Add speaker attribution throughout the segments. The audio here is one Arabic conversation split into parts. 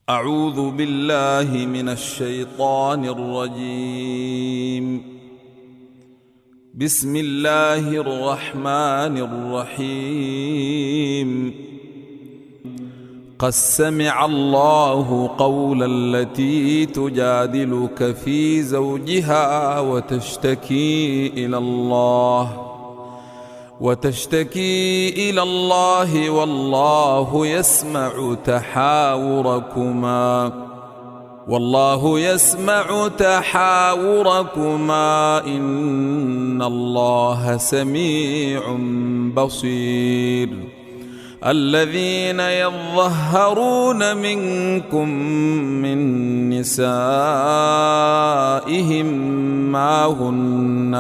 Speaker 1: أعوذ بالله من الشيطان الرجيم. بسم الله الرحمن الرحيم. قد سمع الله قول التي تجادلك في زوجها وتشتكي إلى الله والله يسمع تحاوركما إن الله سميع بصير. الذين يظهرون منكم من نسائهم ما هن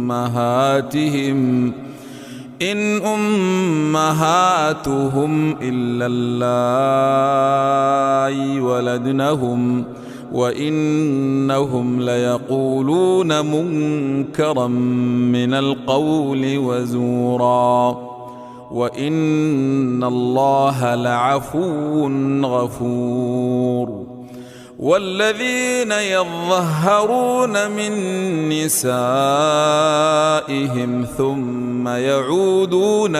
Speaker 1: أمهاتهم إن أمهاتهم إلا اللائي ولدنهم وإنهم ليقولون منكرا من القول وزورا وإن الله لعفو غفور. والذين يظهرون من نسائهم ثم يعودون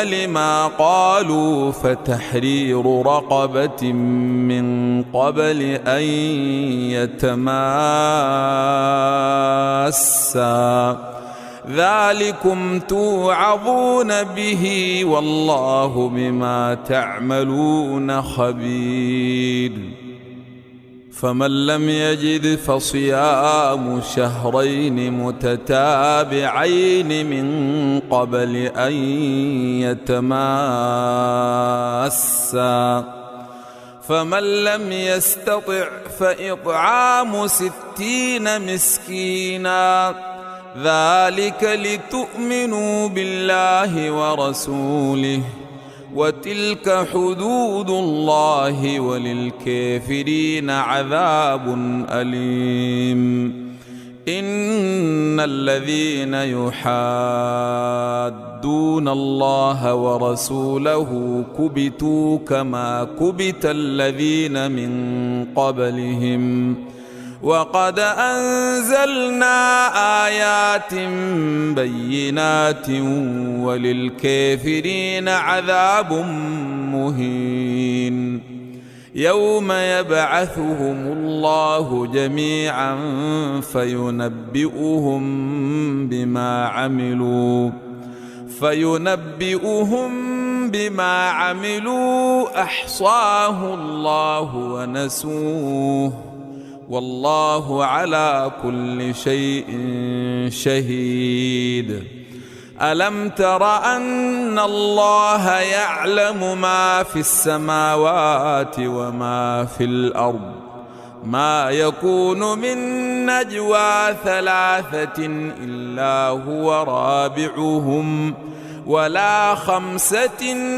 Speaker 1: لما قالوا فتحرير رقبة من قبل أن يتماسا ذلكم توعظون به والله بما تعملون خبير. فمن لم يجد فصيام شهرين متتابعين من قبل أن يتماسا فمن لم يستطع فإطعام 60 مسكينا ذلك لتؤمنوا بالله ورسوله وتلك حدود الله وللكافرين عذاب أليم. إن الذين يحادون الله ورسوله كبتوا كما كبت الذين من قبلهم وقد أنزلنا آيات بينات وللكافرين عذاب مهين. يوم يبعثهم الله جميعا فينبئهم بما عملوا أحصاه الله ونسوه والله على كل شيء شهيد. ألم تر أن الله يعلم ما في السماوات وما في الأرض ما يكون من نجوى 3 إلا هو رابعهم ولا 5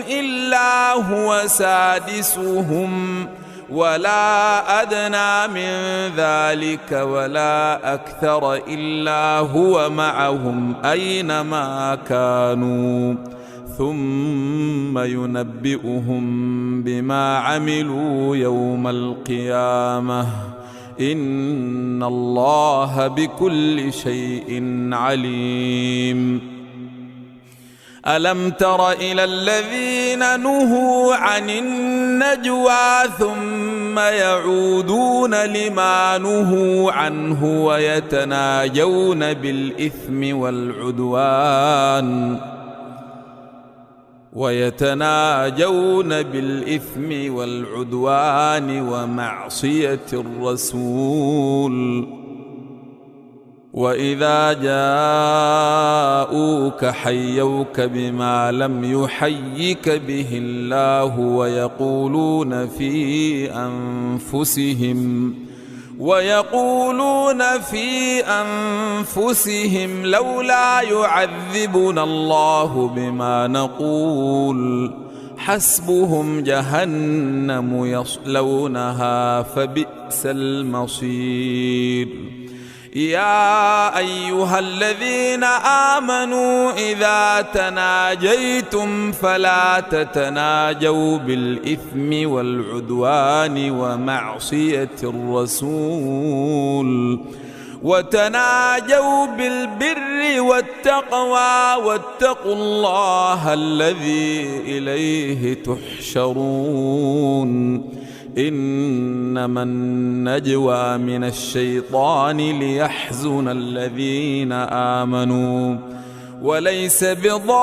Speaker 1: إلا هو سادسهم ولا أدنى من ذلك ولا أكثر إلا هو معهم أينما كانوا ثم ينبئهم بما عملوا يوم القيامة إن الله بكل شيء عليم. ألم تر إلى الذين نهوا عن النجوى ثم يعودون لما نهوا عنه ويتناجون بالإثم والعدوان ومعصية الرسول وإذا جاءوك حيوك بما لم يحيك به الله ويقولون في أنفسهم لولا يعذبنا الله بما نقول حسبهم جهنم يصلونها فبئس المصير. يا أيها الذين آمنوا إذا تناجيتم فلا تتناجوا بالإثم والعدوان ومعصية الرسول، وتناجوا بالبر والتقوى واتقوا الله الذي إليه تحشرون. إنما النجوى من الشيطان ليحزن الذين آمنوا وليس بضارهم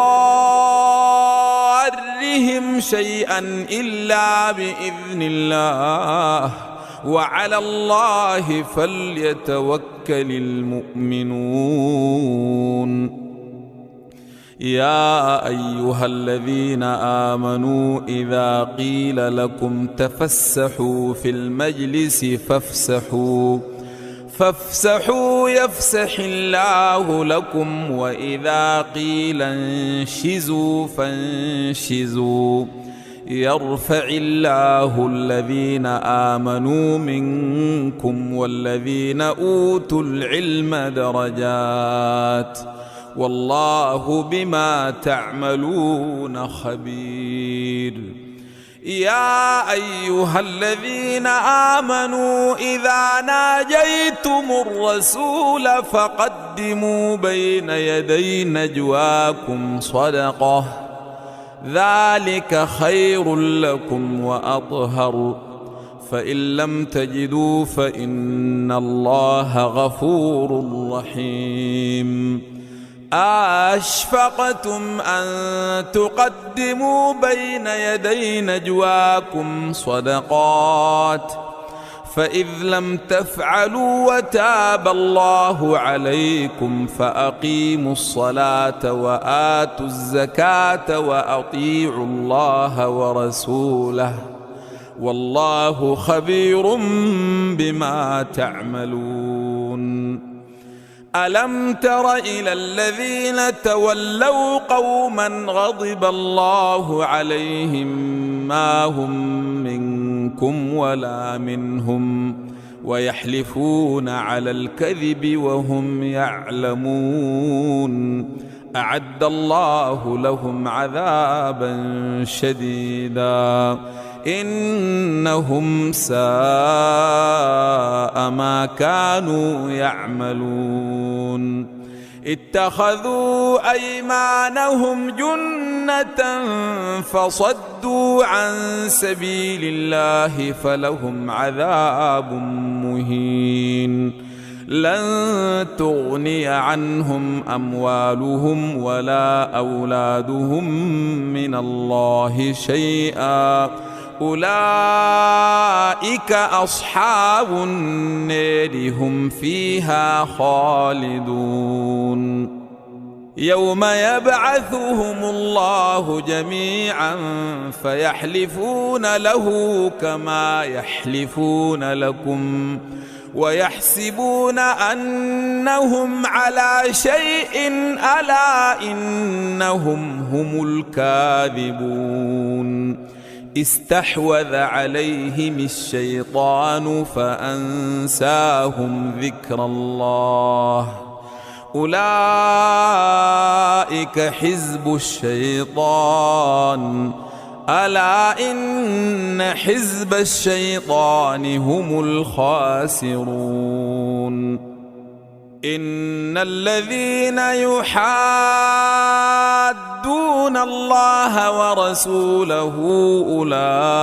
Speaker 1: شيئا إلا بإذن الله وعلى الله فليتوكل المؤمنون. يا أيها الذين آمنوا إذا قيل لكم تفسحوا في المجلس فافسحوا يفسح الله لكم، وإذا قيل انشزوا فانشزوا يرفع الله الذين آمنوا منكم والذين أوتوا العلم درجات، والله بما تعملون خبير. يا أيها الذين آمنوا إذا ناجيتم الرسول فقدموا بين يدي نجواكم صدقة، ذلك خير لكم وأطهر، فإن لم تجدوا فإن الله غفور رحيم. أشفقتم أن تقدموا بين يدي نجواكم صدقات، فإذ لم تفعلوا وتاب الله عليكم فأقيموا الصلاة وآتوا الزكاة وأطيعوا الله ورسوله، والله خبير بما تعملون. ألم تر إلى الذين تولوا قوما غضب الله عليهم ما هم منكم ولا منهم ويحلفون على الكذب وهم يعلمون، أعد الله لهم عذابا شديدا إنهم ساء ما كانوا يعملون. اتخذوا أيمانهم جنة فصدوا عن سبيل الله فلهم عذاب مهين. لن تغني عنهم أموالهم ولا أولادهم من الله شيئا، أولئك أصحاب النار هم فيها خالدون. يوم يبعثهم الله جميعا فيحلفون له كما يحلفون لكم ويحسبون أنهم على شيء، ألا إنهم هم الكاذبون. استحوذ عليهم الشيطان فأنساهم ذكر الله، أولئك حزب الشيطان، ألا إن حزب الشيطان هم الخاسرون. إن الذين يحادون الله ورسوله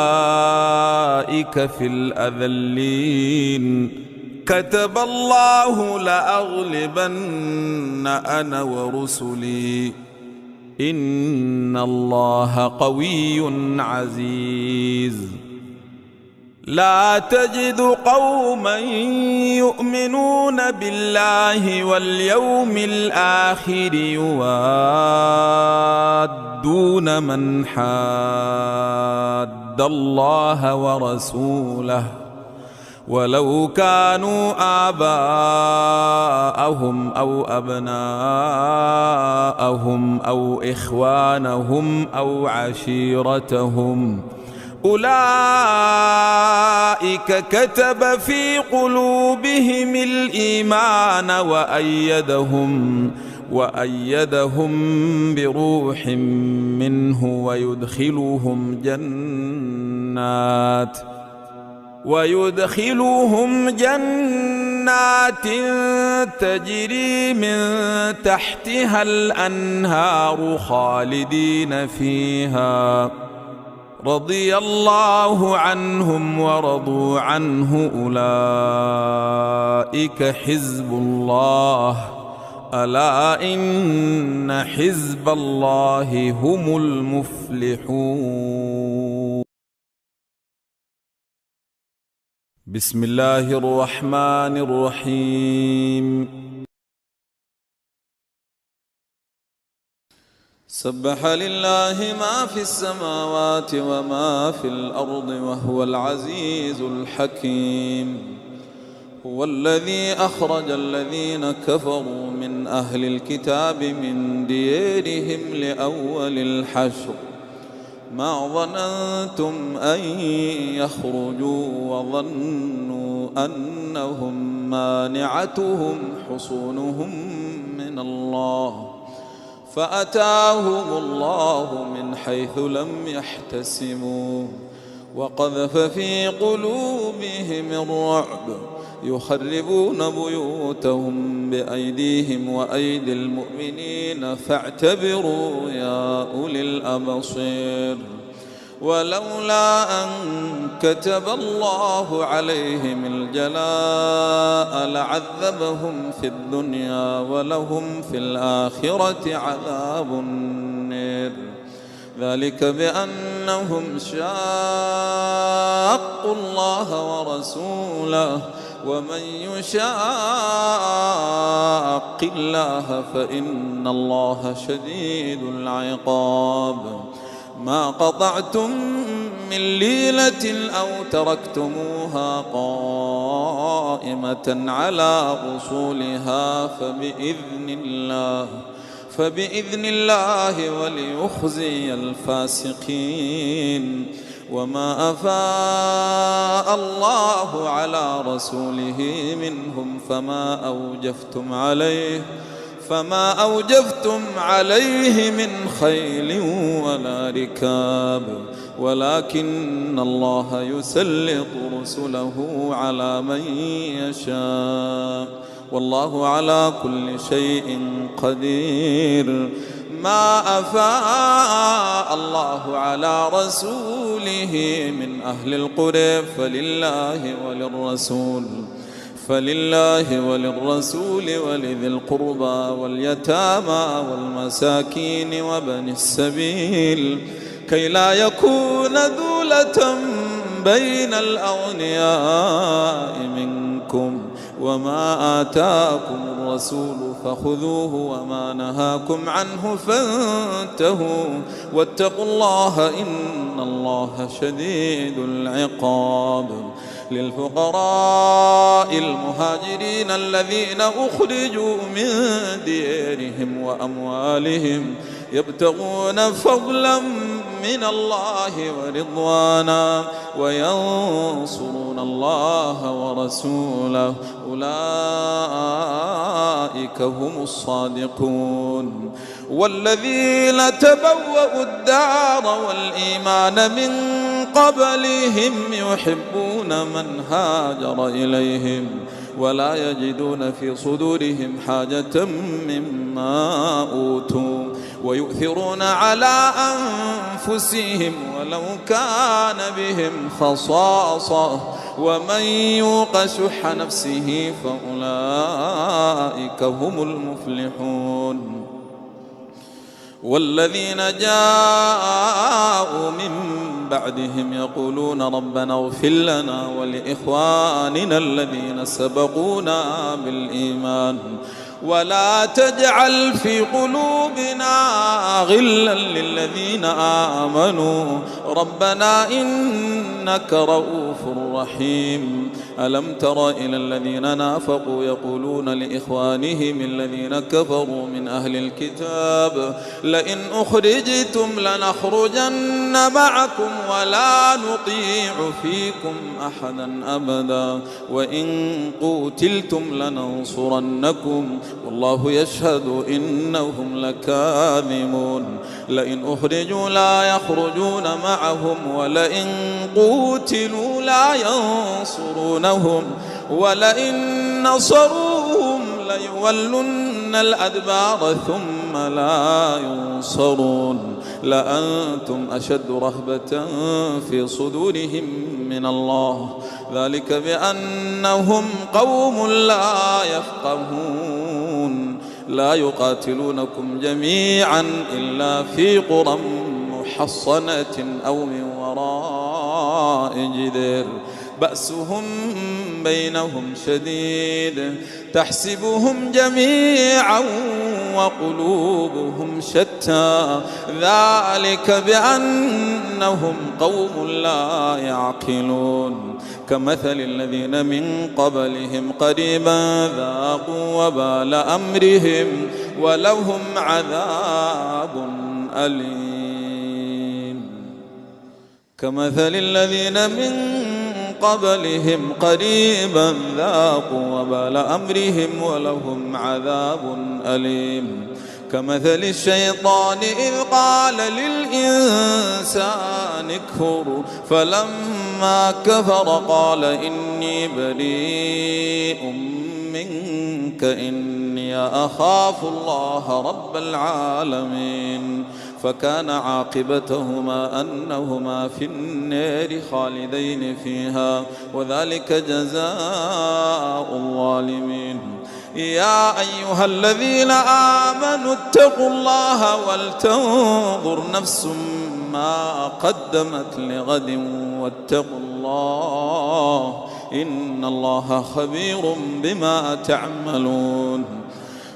Speaker 1: أولئك في الأذلين. كتب الله لأغلبن أنا ورسلي إن الله قوي عزيز. لا تجد قوما يؤمنون بالله واليوم الآخر يوادون من حاد الله ورسوله ولو كانوا آباءهم أو أبناءهم أو إخوانهم أو عشيرتهم أولئك كتب في قلوبهم الإيمان وأيدهم بروح منه ويدخلهم جنات تجري من تحتها الأنهار خالدين فيها، رضي الله عنهم ورضوا عنه، أولئك حزب الله، ألا إن حزب الله هم المفلحون. بسم الله الرحمن الرحيم. سبح لله ما في السماوات وما في الأرض وهو العزيز الحكيم. هو الذي أخرج الذين كفروا من أهل الكتاب من ديارهم لأول الحشر ما ظننتم أن يخرجوا وظنوا أنهم مانعتهم حصونهم من الله فأتاهم الله من حيث لم يحتسبوا وقذف في قلوبهم الرعب يخربون بيوتهم بأيديهم وأيدي المؤمنين فاعتبروا يا أولي الأبصير. ولولا أن كتب الله عليهم الجلاء لعذبهم في الدنيا ولهم في الآخرة عذاب النار، ذلك بأنهم شاقوا الله ورسوله ومن يشاق الله فإن الله شديد العقاب. ما قطعتم من ليلة أو تركتموها قائمة على أصولها فبإذن الله وليخزي الفاسقين. وما أفاء الله على رسوله منهم فما أوجفتم عليه من خيل ولا ركاب ولكن الله يسلط رسله على من يشاء والله على كل شيء قدير. ما أفاء الله على رسوله من أهل القرى فلله وللرسول ولذي القربى واليتامى والمساكين وابن السبيل كي لا يكون دولة بين الأغنياء منكم. وما آتاكم الرسول فخذوه وما نهاكم عنه فانتهوا واتقوا الله إن الله شديد العقاب. للفقراء المهاجرين الذين أخرجوا من ديارهم وأموالهم يبتغون فضلا من الله ورضوانا وينصرون الله ورسوله أولئك هم الصادقون. والذين تبوأوا الدار والإيمان من قبلهم يحبون من هاجر إليهم ولا يجدون في صدورهم حاجة مما أوتوا ويؤثرون على أنفسهم ولو كان بهم خصاصة ومن يوق شح نفسه فأولئك هم المفلحون. والذين جاءوا من بعدهم يقولون ربنا اغفر لنا ولإخواننا الذين سبقونا بالإيمان ولا تجعل في قلوبنا غلا للذين آمنوا ربنا إنك رؤوف رحيم. ألم تر إلى الذين نافقوا يقولون لإخوانهم الذين كفروا من أهل الكتاب لئن أخرجتم لنخرجن معكم ولا نطيع فيكم أحدا أبدا وإن قوتلتم لننصرنكم والله يشهد إنهم لكاذبون لئن أخرجوا لا يخرجون معهم ولئن قوتلوا لا ينصرونهم ولئن نصروهم ليولن الأدبار ثم لا ينصرون لأنتم أشد رهبة في صدورهم من الله ذلك بأنهم قوم لا يفقهون لا يقاتلونكم جميعا إلا في قرى محصنة أو من وراء جدار بأسهم بينهم شديد تحسبهم جميعا وقلوبهم شتى ذلك بأنهم قوم لا يعقلون كمثل الذين من قبلهم قريبا ذاقوا وبال أمرهم ولهم عذاب أليم كمثل الذين من قبلهم قريبا ذاقوا وبال أمرهم ولهم عذاب أليم كمثل الشيطان إذ قال للإنسان اكفر فلما كفر قال إني بريء منك إني أخاف الله رب العالمين فكان عاقبتهما أنهما في النار خالدين فيها وذلك جزاء الظالمين يا أيها الذين آمنوا اتقوا الله ولتنظر نفس ما قدمت لغد واتقوا الله إن الله خبير بما تعملون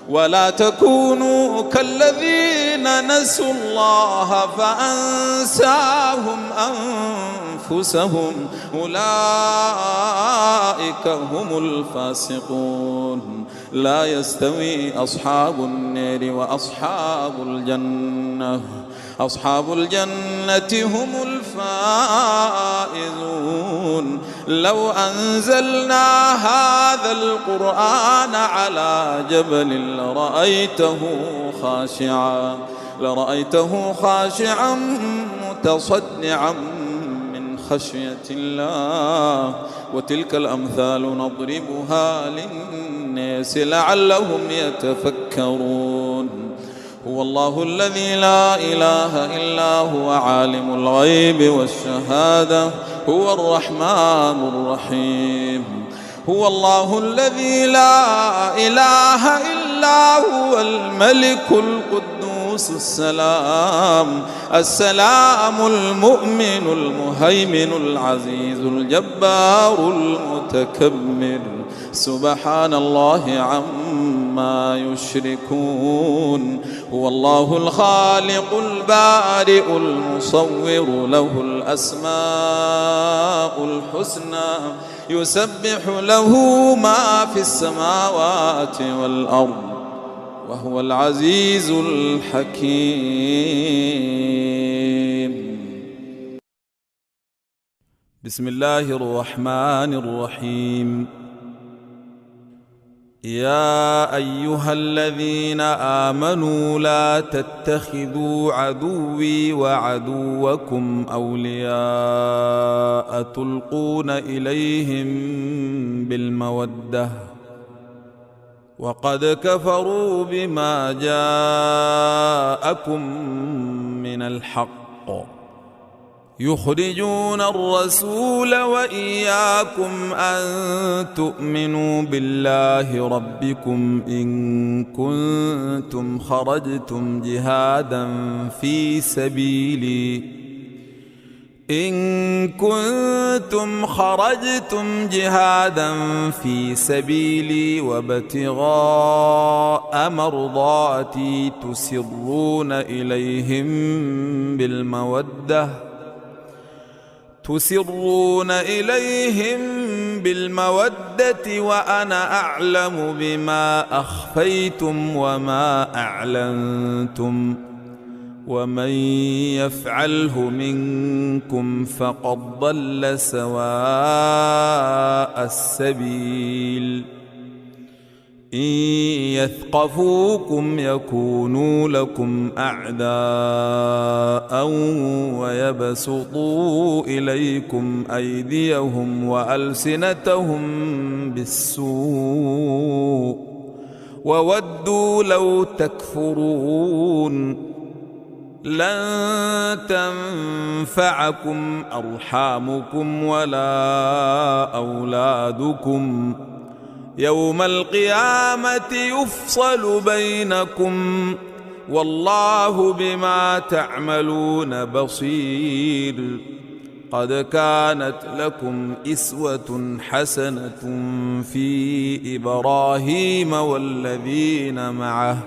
Speaker 1: ولا تكونوا كالذين نسوا الله فأنساهم أنفسهم أولئك هم الفاسقون لا يستوي أصحاب النار وأصحاب الجنة أصحاب الجنة هم الفائزون لو أنزلنا هذا القرآن على جبل لرأيته خاشعا متصدعا من خشية الله وتلك الأمثال نضربها للناس لعلهم يتفكرون هو الله الذي لا إله إلا هو عالم الغيب والشهادة هو الرحمن الرحيم هو الله الذي لا إله إلا هو الملك القدوس السلام المؤمن المهيمن العزيز الجبار المتكبر سبحان الله عما يشركون هو الله الخالق البارئ المصور له الأسماء الحسنى يسبح له ما في السماوات والأرض وهو العزيز الحكيم بسم الله الرحمن الرحيم يا أيها الذين آمنوا لا تتخذوا عدوي وعدوكم أولياء تلقون إليهم بالمودة وقد كفروا بما جاءكم من الحق يخرجون الرسول وإياكم أن تؤمنوا بالله ربكم إن كنتم خرجتم جهادا في سبيلي وابتغاء مرضاتي تسرون إليهم بالمودة وأنا أعلم بما أخفيتم وما أعلنتم ومن يفعله منكم فقد ضل سواء السبيل إن يثقفوكم يكونوا لكم أعداء ويبسطوا إليكم أيديهم وألسنتهم بالسوء وودوا لو تكفرون لن تنفعكم أرحامكم ولا أولادكم يوم القيامة يفصل بينكم والله بما تعملون بصير قد كانت لكم أسوة حسنة في إبراهيم والذين معه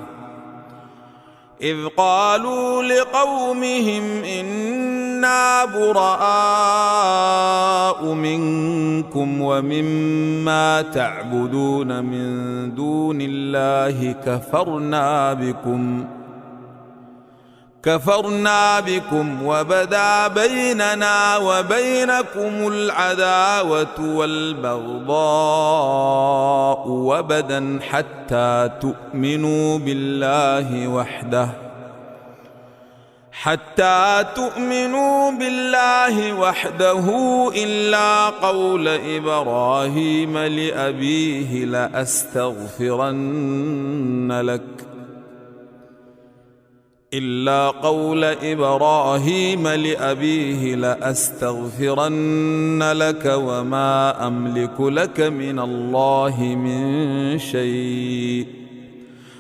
Speaker 1: إذ قالوا لقومهم إنا براء منكم ومما تعبدون من دون الله كفرنا بكم وبدا بيننا وبينكم العداوة والبغضاء وبدا حتى تؤمنوا بالله وحده إلا قول إبراهيم لأبيه لأستغفرن لك وما أملك لك من الله من شيء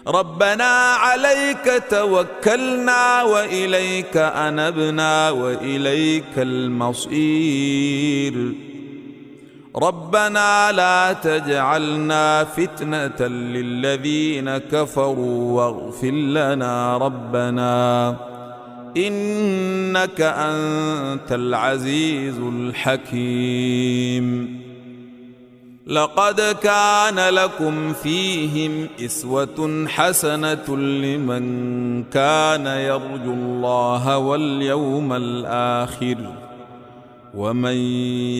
Speaker 1: ربنا عليك توكلنا وإليك أنبنا وإليك المصير ربنا لا تجعلنا فتنة للذين كفروا واغفر لنا ربنا إنك أنت العزيز الحكيم لقد كان لكم فيهم أسوة حسنة لمن كان يرجو الله واليوم الآخر ومن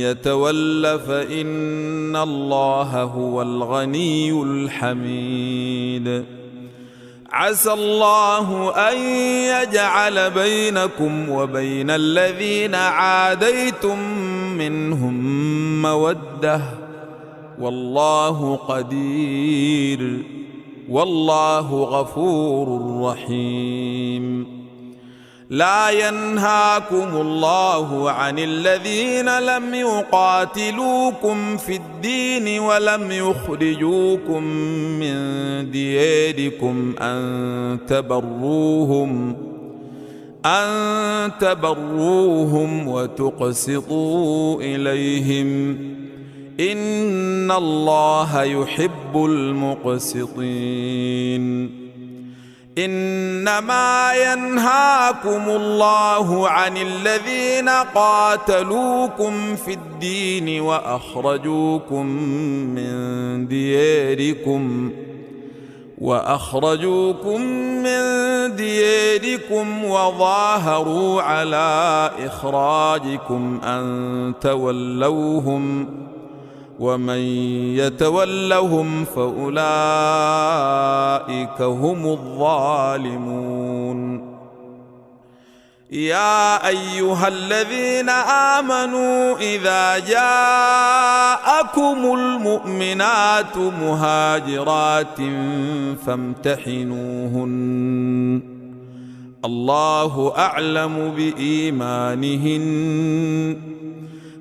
Speaker 1: يتول فإن الله هو الغني الحميد عسى الله أن يجعل بينكم وبين الذين عاديتم منهم مودة والله قدير والله غفور رحيم لا ينهاكم الله عن الذين لم يقاتلوكم في الدين ولم يخرجوكم من دياركم أن تبروهم وتقسطوا إليهم إن الله يحب المقسطين إنما ينهاكم الله عن الذين قاتلوكم في الدين وأخرجوكم من دياركم وظاهروا على إخراجكم أن تولوهم ومن يتولهم فأولئك هم الظالمون يا أيها الذين آمنوا إذا جاءكم المؤمنات مهاجرات فامتحنوهن الله أعلم بإيمانهن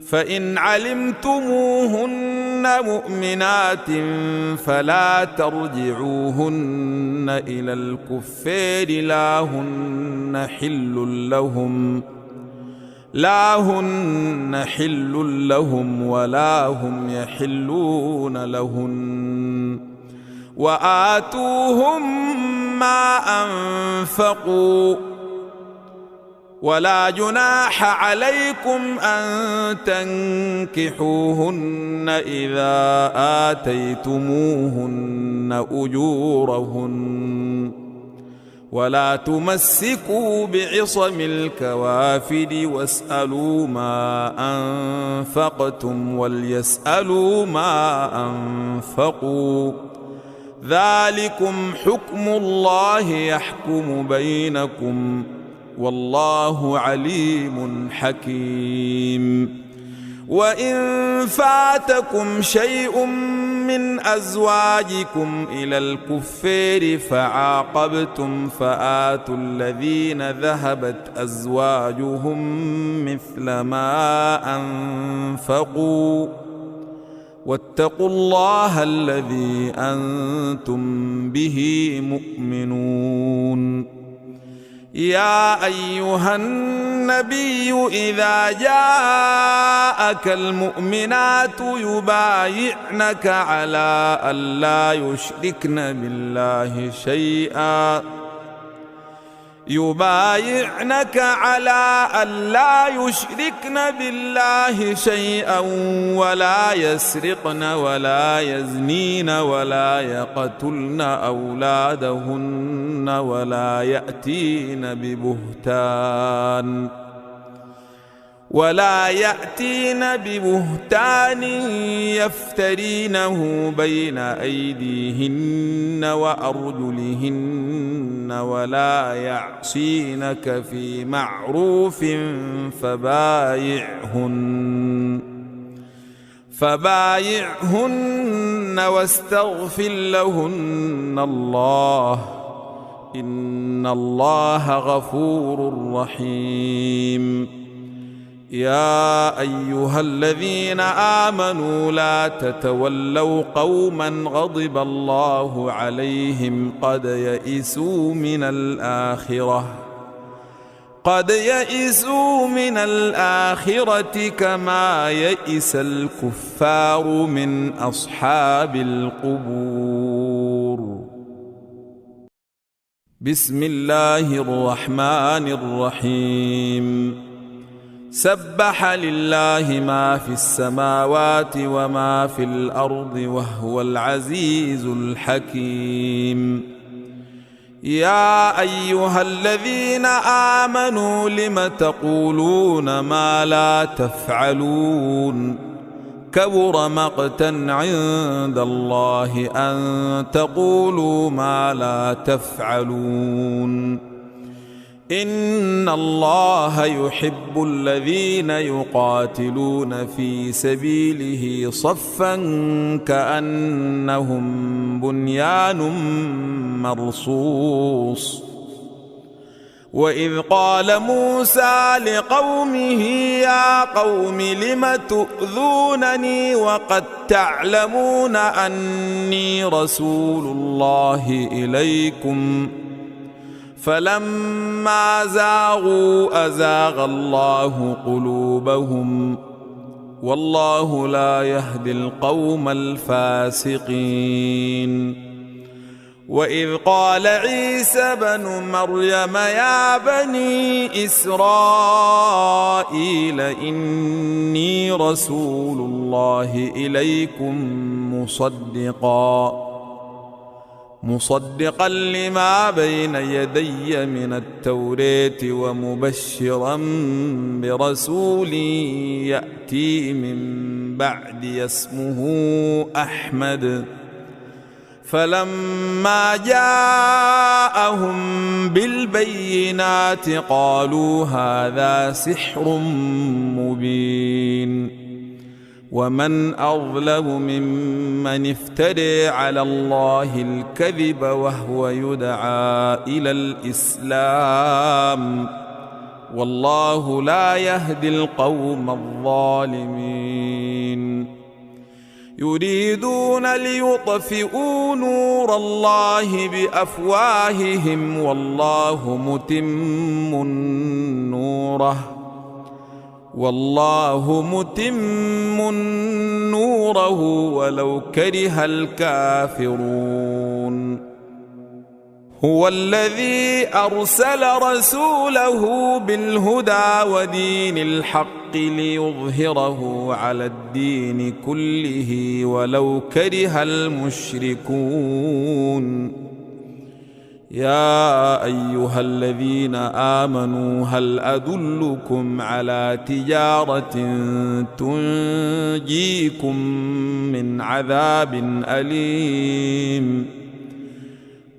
Speaker 1: فإن علمتموهن مؤمنات فلا ترجعوهن إلى الكفار لا هن حل لهم ولا هم يحلون لهن وآتوهم ما أنفقوا ولا جناح عليكم أن تنكحوهن إذا آتيتموهن أجورهن ولا تمسكوا بعصم الكوافر واسألوا ما أنفقتم وليسألوا ما أنفقوا ذلكم حكم الله يحكم بينكم والله عليم حكيم. وإن فاتكم شيء من أزواجكم إلى الكفار فعاقبتم فآتوا الذين ذهبت أزواجهم مثل ما أنفقوا واتقوا الله الذي أنتم به مؤمنون. يا أيها النبي إذا جاءك المؤمنات يبايعنك على ألا يشركن بالله شيئا ولا يسرقن ولا يزنين ولا يقتلن أولادهن ولا يأتين ببهتان يفترينه بين أيديهن وأرجلهن ولا يعصينك في معروف فبايعهن واستغفر لهن الله إن الله غفور رحيم. يا أيها الذين آمنوا لا تتولوا قوما غضب الله عليهم قد يئسوا من الآخرة كما يئس الكفار من أصحاب القبور. بسم الله الرحمن الرحيم. سبح لله ما في السماوات وما في الأرض وهو العزيز الحكيم. يا أيها الذين آمنوا لم تقولون ما لا تفعلون كبر مقتا عند الله أن تقولوا ما لا تفعلون. إن الله يحب الذين يقاتلون في سبيله صفا كأنهم بنيان مرصوص. وإذ قال موسى لقومه يا قوم لم تؤذونني وقد تعلمون أني رسول الله إليكم فلما زاغوا أزاغ الله قلوبهم والله لا يهدي القوم الفاسقين. وإذ قال عيسى بن مريم يا بني إسرائيل إني رسول الله إليكم مصدقا لما بين يدي من التوراة ومبشرا برسول يأتي من بعدي اسمه أحمد. فلما جاءهم بالبينات قالوا هذا سحر مبين. ومن أظلم ممن افترى على الله الكذب وهو يدعى إلى الإسلام والله لا يهدي القوم الظالمين. يريدون ليطفئوا نور الله بأفواههم والله متم نوره ولو كره الكافرون. هو الذي أرسل رسوله بالهدى ودين الحق ليظهره على الدين كله ولو كره المشركون يا أيها الذين آمنوا هل أدلكم على تجارة تنجيكم من عذاب أليم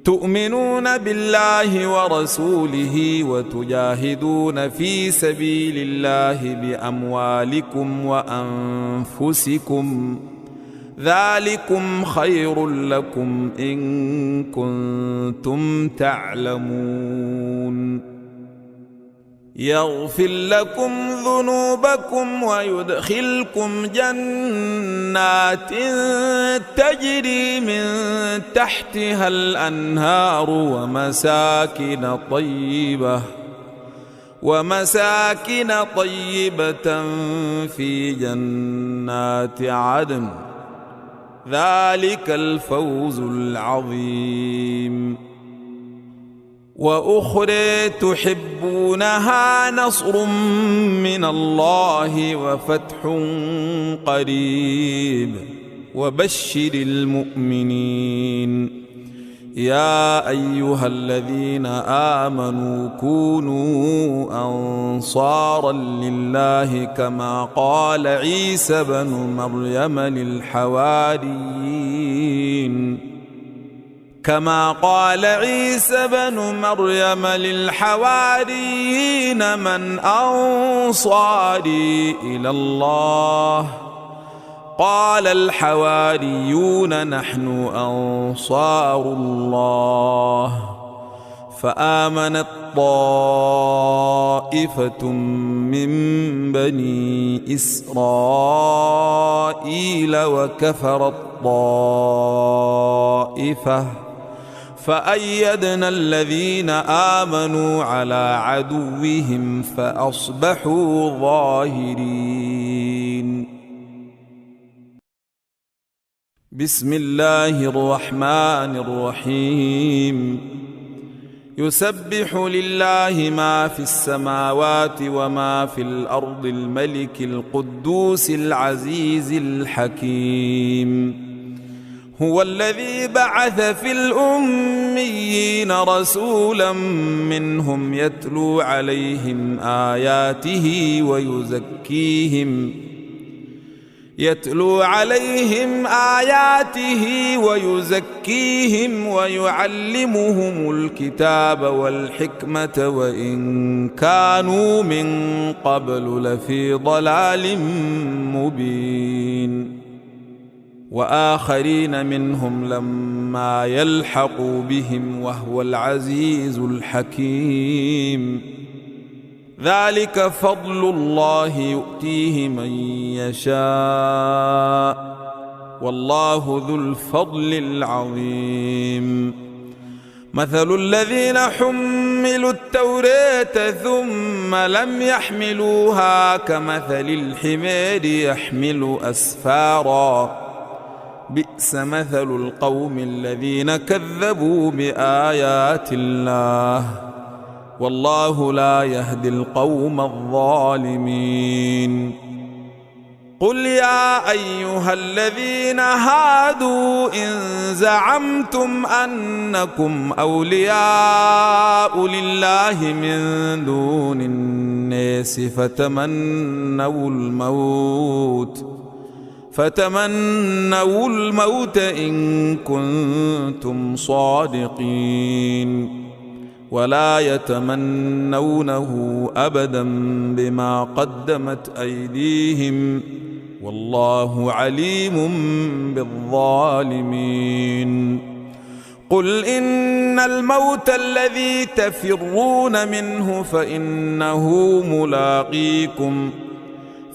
Speaker 1: تؤمنون بالله ورسوله وتجاهدون في سبيل الله بأموالكم وأنفسكم ذلكم خير لكم إن كنتم تعلمون يغفر لكم ذنوبكم ويدخلكم جنات تجري من تحتها الأنهار ومساكن طيبة في جنات عدن ذلك الفوز العظيم وأخرى تحبونها نصر من الله وفتح قريب وبشر المؤمنين يا أيها الذين آمنوا كونوا أنصارا لله كما قال عيسى بن مريم للحواريين من أنصاري إلى الله قال الحواريون نحن أنصار الله فآمنت طائفة من بني إسرائيل وكفرت طائفة فأيدنا الذين آمنوا على عدوهم فأصبحوا ظاهرين بسم الله الرحمن الرحيم يسبح لله ما في السماوات وما في الأرض الملك القدوس العزيز الحكيم هو الذي بعث في الأميين رسولا منهم يتلو عليهم آياته ويزكيهم ويعلمهم الكتاب والحكمة وإن كانوا من قبل لفي ضلال مبين وآخرين منهم لما يلحقوا بهم وهو العزيز الحكيم ذلك فضل الله يؤتيه من يشاء والله ذو الفضل العظيم مثل الذين حملوا التوراة ثم لم يحملوها كمثل الحمار يحمل أسفارا بئس مثل القوم الذين كذبوا بآيات الله والله لا يهدي القوم الظالمين قل يا أيها الذين هادوا إن زعمتم أنكم أولياء لله من دون الناس فتمنوا الموت إن كنتم صادقين ولا يتمنونه أبدا بما قدمت أيديهم والله عليم بالظالمين قل إن الموت الذي تفرون منه فإنه ملاقيكم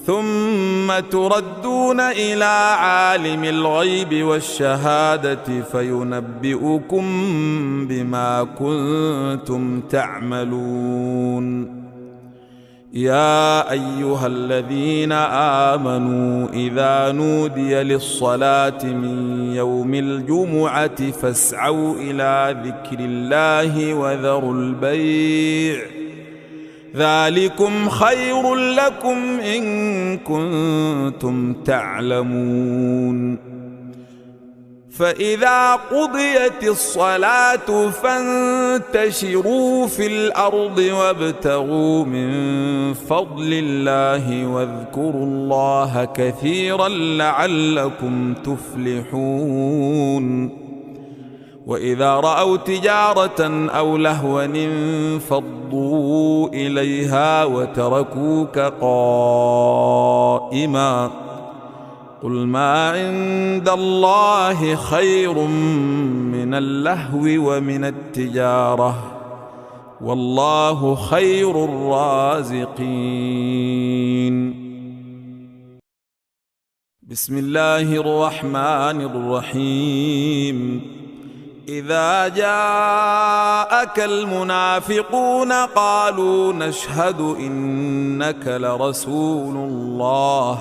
Speaker 1: ثم تردون إلى عالم الغيب والشهادة فينبئكم بما كنتم تعملون يا أيها الذين آمنوا إذا نودي للصلاة من يوم الجمعة فاسعوا إلى ذكر الله وذروا البيع ذلكم خير لكم إن كنتم تعلمون. فإذا قضيت الصلاة فانتشروا في الأرض وابتغوا من فضل الله واذكروا الله كثيرا لعلكم تفلحون. وإذا رأوا تجارة أو لهوا انفضوا إليها وتركوك قائما قل ما عند الله خير من اللهو ومن التجارة والله خير الرازقين. بسم الله الرحمن الرحيم. إذا جاءك المنافقون قالوا نشهد إنك لرسول الله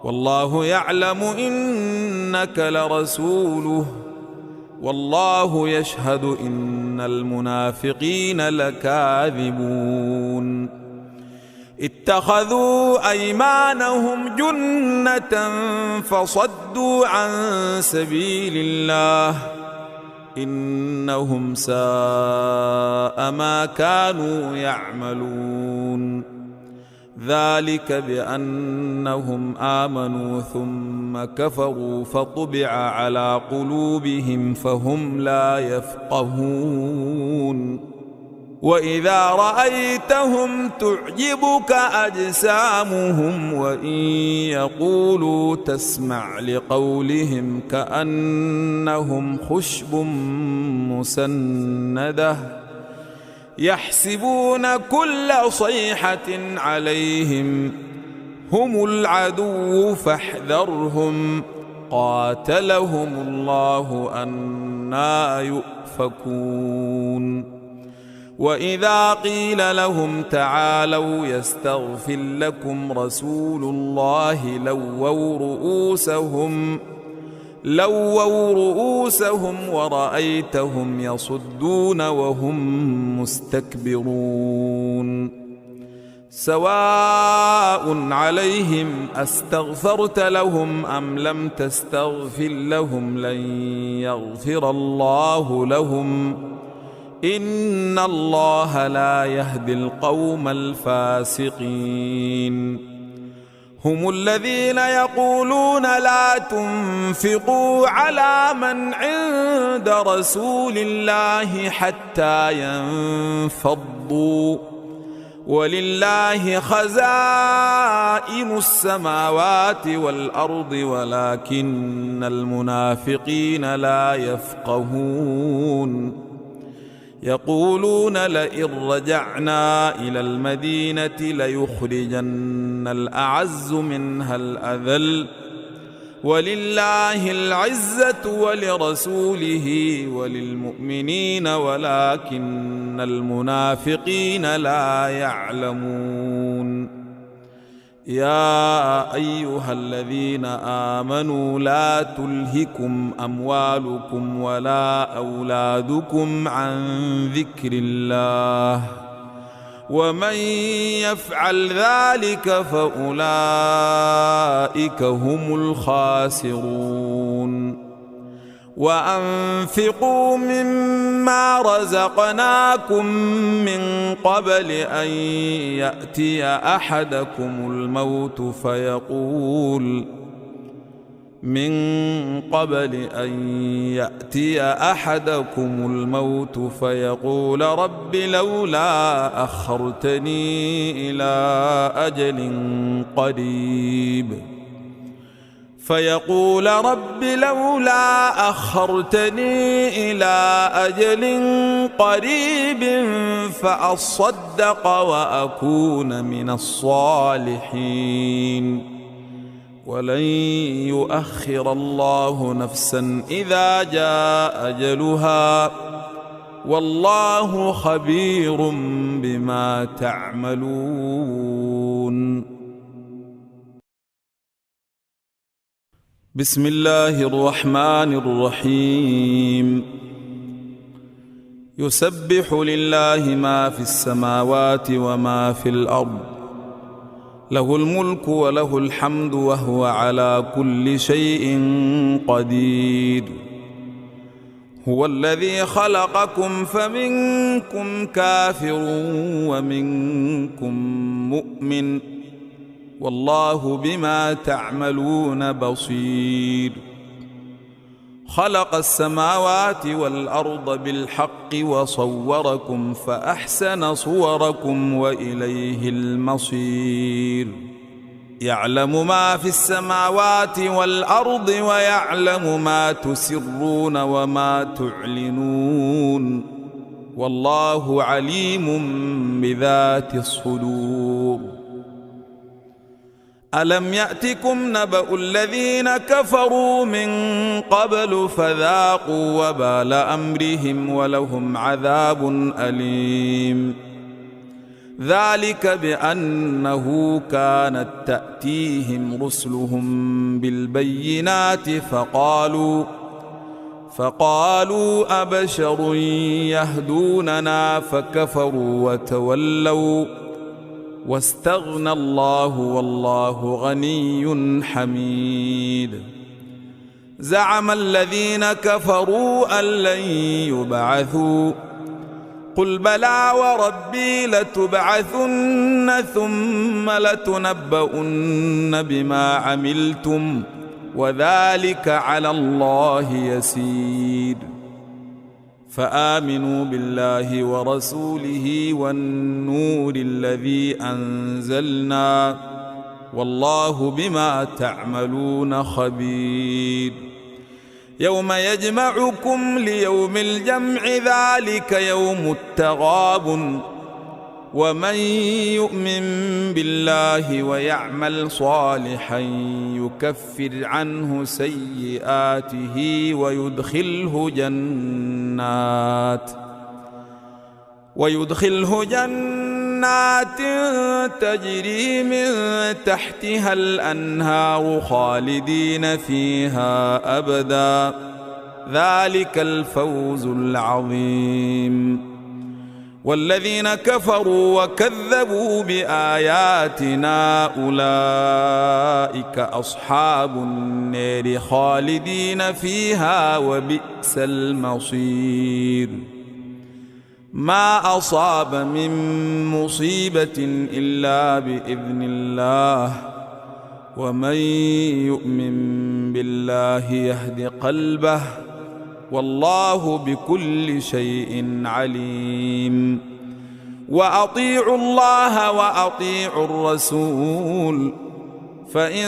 Speaker 1: والله يعلم إنك لرسوله والله يشهد إن المنافقين لكاذبون. اتخذوا أيمانهم جنة فصدوا عن سبيل الله إنهم ساء ما كانوا يعملون. ذلك بأنهم آمنوا ثم كفروا فطبع على قلوبهم فهم لا يفقهون. وإذا رأيتهم تعجبك أجسامهم وإن يقولوا تسمع لقولهم كأنهم خشب مسندة يحسبون كل صيحة عليهم هم العدو فاحذرهم قاتلهم الله أنى يؤفكون. وإذا قيل لهم تعالوا يستغفر لكم رسول الله لووا رؤوسهم ورأيتهم يصدون وهم مستكبرون. سواء عليهم أستغفرت لهم أم لم تستغفر لهم لن يغفر الله لهم إن الله لا يهدي القوم الفاسقين. هم الذين يقولون لا تنفقوا على من عند رسول الله حتى ينفضوا ولله خزائن السماوات والأرض ولكن المنافقين لا يفقهون. يقولون لئن رجعنا إلى المدينة ليخرجن الأعز منها الأذل ولله العزة ولرسوله وللمؤمنين ولكن المنافقين لا يعلمون. يا أيها الذين آمنوا لا تلهكم أموالكم ولا أولادكم عن ذكر الله ومن يفعل ذلك فأولئك هم الخاسرون. وأنفقوا مما رزقناكم من قبل أن يأتي أحدكم الموت فيقول رب لولا أخرتني إلى أجل قريب فأصدق وأكون من الصالحين ولن يؤخر الله نفسا إذا جاء أجلها والله خبير بما تعملون. بسم الله الرحمن الرحيم. يسبح لله ما في السماوات وما في الأرض، له الملك وله الحمد وهو على كل شيء قدير. هو الذي خلقكم فمنكم كافر ومنكم مؤمن، والله بما تعملون بصير. خلق السماوات والأرض بالحق وصوركم فأحسن صوركم وإليه المصير. يعلم ما في السماوات والأرض ويعلم ما تسرون وما تعلنون، والله عليم بذات الصدور. ألم يأتكم نبأ الذين كفروا من قبل فذاقوا وبال أمرهم ولهم عذاب أليم. ذلك بأنه كانت تأتيهم رسلهم بالبينات فقالوا أبشر يهدوننا فكفروا وتولوا واستغنى الله والله غني حميد. زعم الذين كفروا أن لن يبعثوا، قل بلى وربي لتبعثن ثم لتنبؤن بما عملتم وذلك على الله يسير. فآمنوا بالله ورسوله والنور الذي أنزلنا، والله بما تعملون خبير. يوم يجمعكم ليوم الجمع ذلك يوم التغابن، ومن يؤمن بالله ويعمل صالحا يكفر عنه سيئاته ويدخله جنات تجري من تحتها الأنهار خالدين فيها أبدا، ذلك الفوز العظيم. والذين كفروا وكذبوا بآياتنا أولئك أصحاب النار خالدين فيها وبئس المصير. ما أصاب من مصيبة إلا بإذن الله، ومن يؤمن بالله يهد قلبه، والله بكل شيء عليم. وأطيعوا الله وأطيعوا الرسول، فإن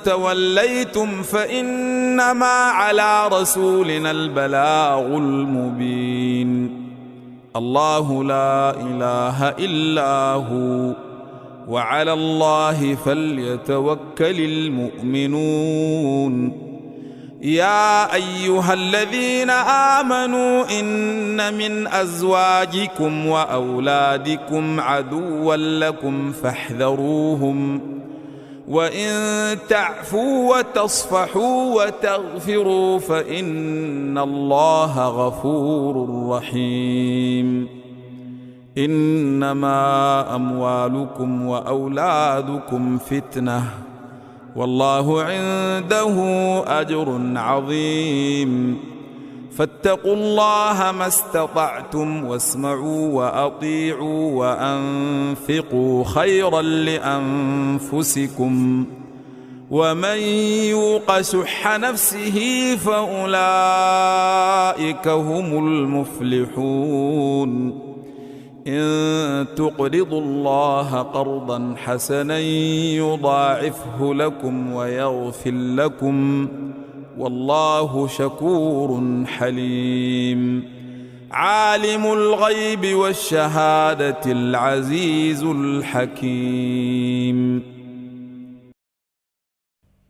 Speaker 1: توليتم فإنما على رسولنا البلاغ المبين. الله لا إله إلا هو، وعلى الله فليتوكل المؤمنون. يا أيها الذين آمنوا إن من أزواجكم وأولادكم عدوا لكم فاحذروهم، وإن تعفوا وتصفحوا وتغفروا فإن الله غفور رحيم. إنما أموالكم وأولادكم فتنة، والله عنده أجر عظيم. فاتقوا الله ما استطعتم واسمعوا وأطيعوا وأنفقوا خيرا لأنفسكم، ومن يوق شح نفسه فأولئك هم المفلحون. إن تقرضوا الله قرضا حسنا يضاعفه لكم ويغفر لكم، والله شكور حليم. عالم الغيب والشهادة العزيز الحكيم.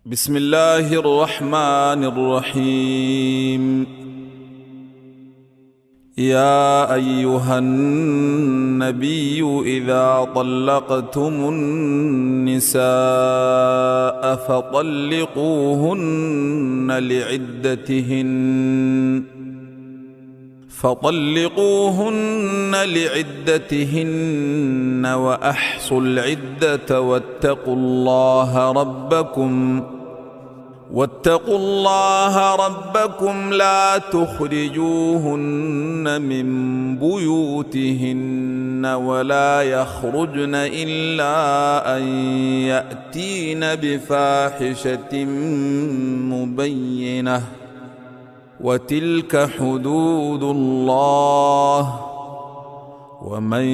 Speaker 1: بسم الله الرحمن الرحيم. يا أيها النبي إذا طلقتم النساء فطلقوهن لعدتهن وأحصوا العدة واتقوا الله ربكم لا تخرجوهن من بيوتهن ولا يخرجن إلا أن يأتين بفاحشة مبينة وتلك حدود الله ومن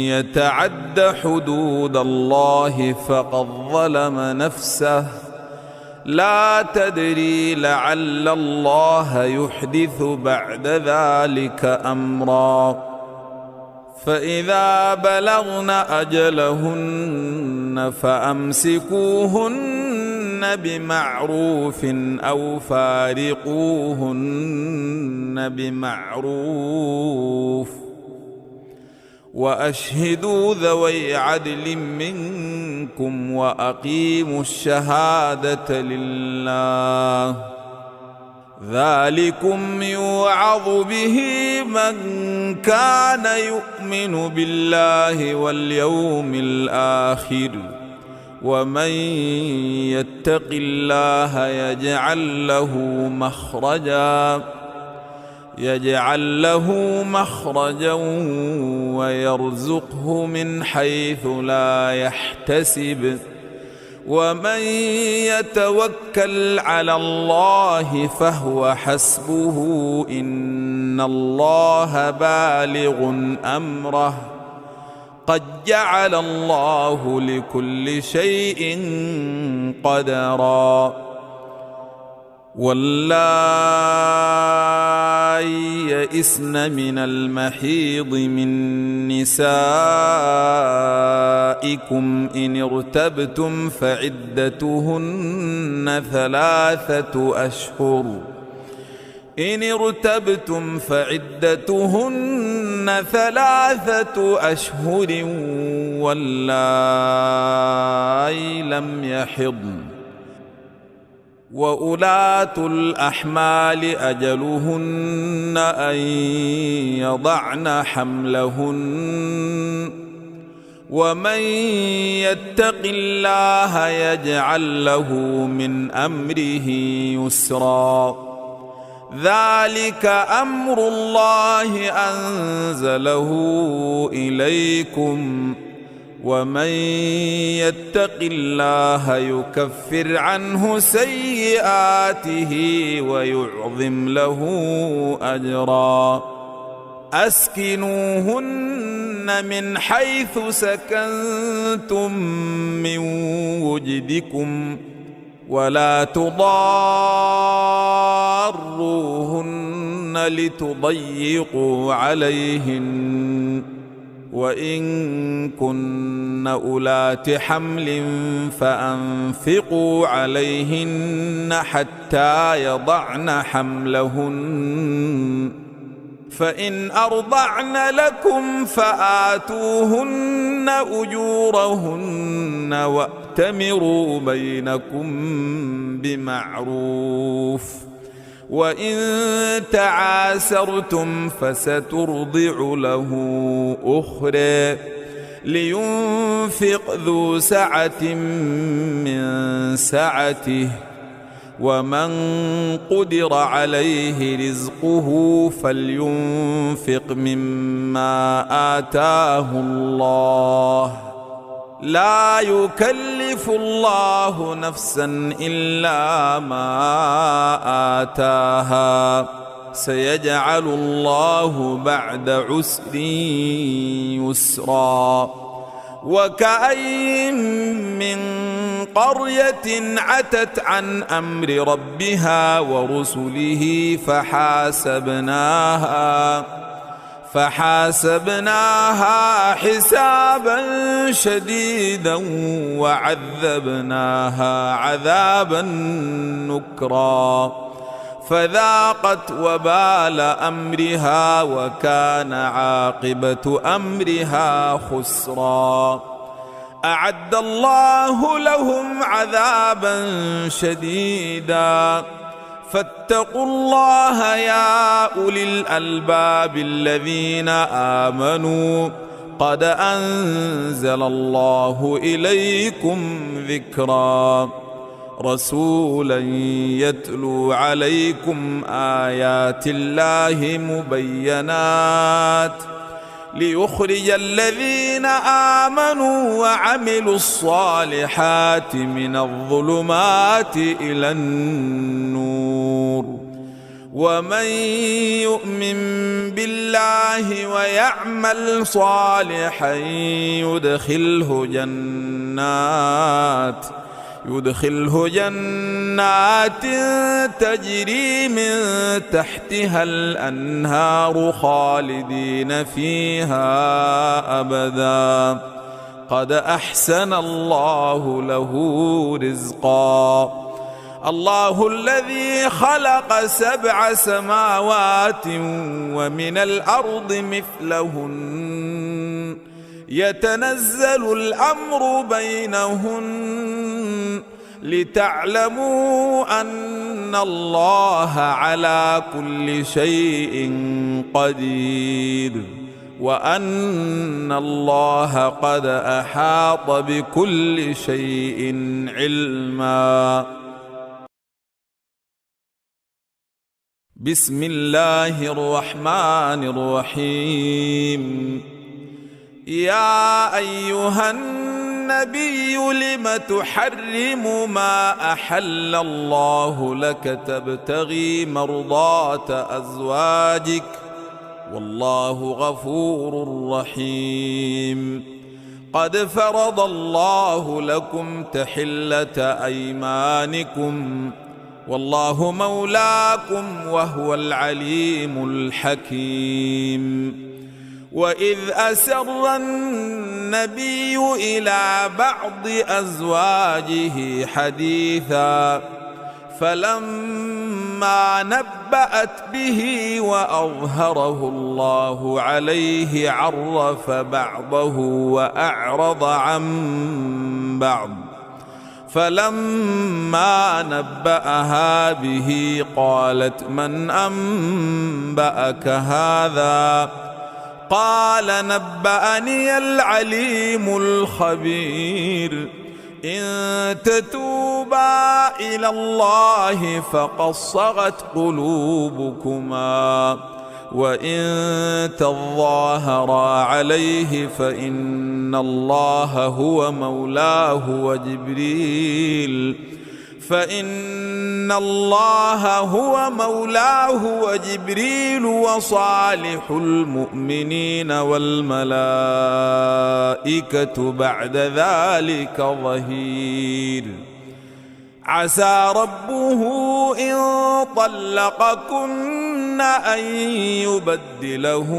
Speaker 1: يتعد حدود الله فقد ظلم نفسه لا تدري لعل الله يحدث بعد ذلك أمرا فإذا بلغن أجلهن فأمسكوهن بمعروف أو فارقوهن بمعروف وأشهدوا ذوي عدل منكم وأقيموا الشهادة لله ذلكم يوعظ به من كان يؤمن بالله واليوم الآخر ومن يتق الله يجعل له مخرجا ويرزقه من حيث لا يحتسب ومن يتوكل على الله فهو حسبه إن الله بالغ أمره قد جعل الله لكل شيء قدرا واللائي يئسن من المحيض من نسائكم إن ارتبتم فعدتهن ثلاثة أشهر واللائي لم يحضن وأولاة الأحمال أجلهن أن يضعن حملهن ومن يتق الله يجعل له من أمره يسرا ذلك أمر الله أنزله إليكم ومن يتق الله يكفر عنه سيئاته ويعظم له أجرا أسكنوهن من حيث سكنتم من وجدكم ولا تضاروهن لتضيقوا عليهن وإن كن أولات حمل فأنفقوا عليهن حتى يضعن حملهن فإن أرضعن لكم فآتوهن أجورهن وأتمروا بينكم بمعروف وإن تعاسرتم فسترضع له أخرى لينفق ذو سعة من سعته ومن قدر عليه رزقه فلينفق مما آتاه الله لا يكلف الله نفسا إلا ما آتاها سيجعل الله بعد عسر يسرا وكأين من قرية عتت عن أمر ربها ورسله فحاسبناها حسابا شديدا وعذبناها عذابا نكرا فذاقت وبال أمرها وكان عاقبة أمرها خسرا. أعد الله لهم عذابا شديدا فاتقوا الله يا أولي الألباب الذين آمنوا قد أنزل الله إليكم ذكرا رسولا يتلو عليكم آيات الله مبينات ليخرج الذين آمنوا وعملوا الصالحات من الظلمات إلى النور ومن يؤمن بالله ويعمل صالحا يدخله جنات تجري من تحتها الأنهار خالدين فيها أبدا قد أحسن الله له رزقا. الله الذي خلق 7 سماوات ومن الأرض مثلهن يتنزل الأمر بينهن لتعلموا أن الله على كل شيء قدير وأن الله قد أحاط بكل شيء علما. بسم الله الرحمن الرحيم. يا أيها النبي لم تحرم ما أحل الله لك تبتغي مرضات أزواجك والله غفور رحيم. قد فرض الله لكم تحلة أيمانكم والله مولاكم وهو العليم الحكيم. وإذ أسر النبي إلى بعض أزواجه حديثا فلما نبأت به وأظهره الله عليه عرف بعضه وأعرض عن بعض فلما نبأها به قالت من أنبأك هذا قال نبأني العليم الخبير. إن تتوبا إلى الله فقد صغت قلوبكما وإن تظاهرا عليه فإن الله هو مولاه وجبريل وصالح المؤمنين والملائكة بعد ذلك ظهير. عسى ربه إن طلقكن أن يبدله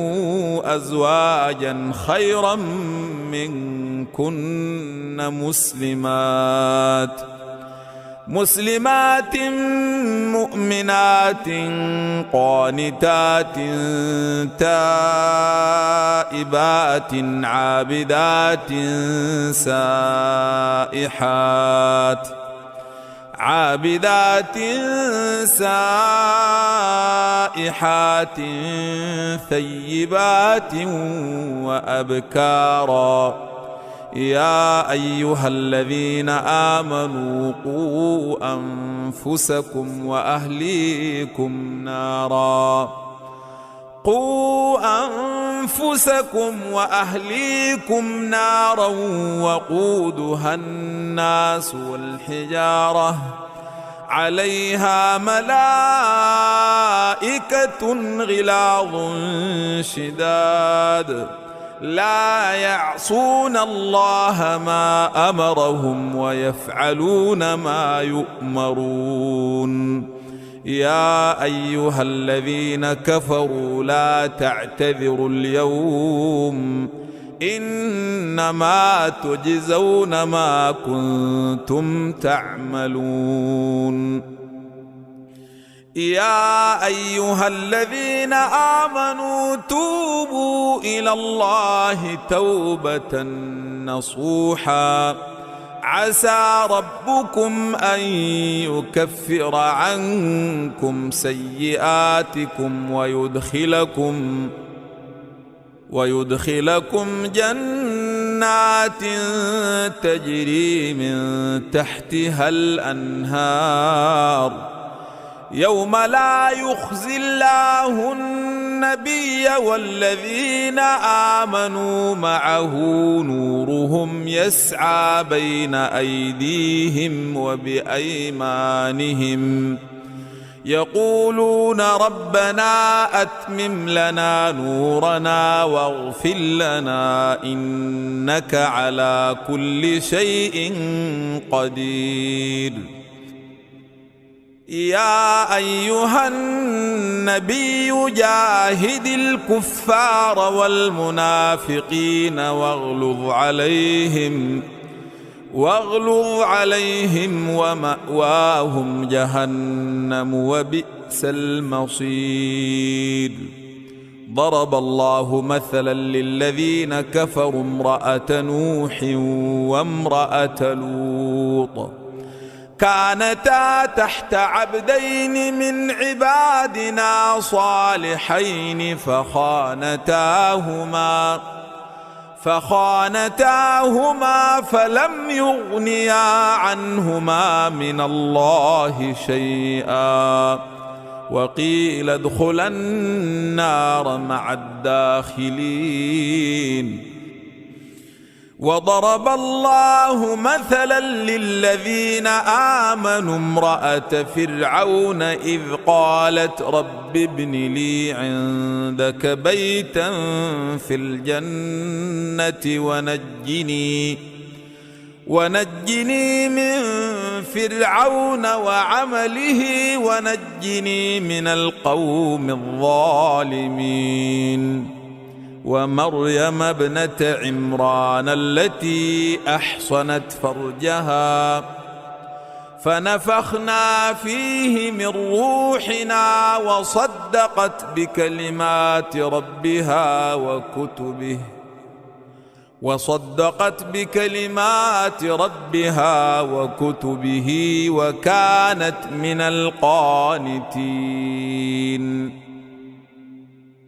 Speaker 1: أزواجا خيرا منكن مسلمات مؤمنات قانتات تائبات عابدات سائحات ثيبات وأبكارا. يا أيها الذين آمنوا قوا أنفسكم وأهليكم نارا وقودها الناس والحجارة عليها ملائكة غلاظ شداد لا يعصون الله ما أمرهم ويفعلون ما يؤمرون. يا أيها الذين كفروا لا تعتذروا اليوم إنما تجزون ما كنتم تعملون. يا أيها الذين آمنوا توبوا إلى الله توبة نصوحا عسى ربكم أن يكفر عنكم سيئاتكم ويدخلكم جنات تجري من تحتها الأنهار يوم لا يخزي الله النبي والذين آمنوا معه نورهم يسعى بين أيديهم وبأيمانهم يقولون ربنا أتمم لنا نورنا واغفر لنا إنك على كل شيء قدير. يا أيها النبي جاهد الكفار والمنافقين واغلظ عليهم ومأواهم جهنم وبئس المصير. ضرب الله مثلا للذين كفروا امرأة نوح وامرأة لوط كانتا تحت عبدين من عبادنا صالحين فخانتاهما فلم يغنيا عنهما من الله شيئا وقيل ادخلا النار مع الداخلين. وضرب الله مثلا للذين آمنوا امرأة فرعون إذ قالت رب ابن لي عندك بيتا في الجنة ونجني من فرعون وعمله ونجني من القوم الظالمين. ومريم ابنة عمران التي أحصنت فرجها فنفخنا فيه من روحنا وصدقت بكلمات ربها وكتبه وكانت من القانتين.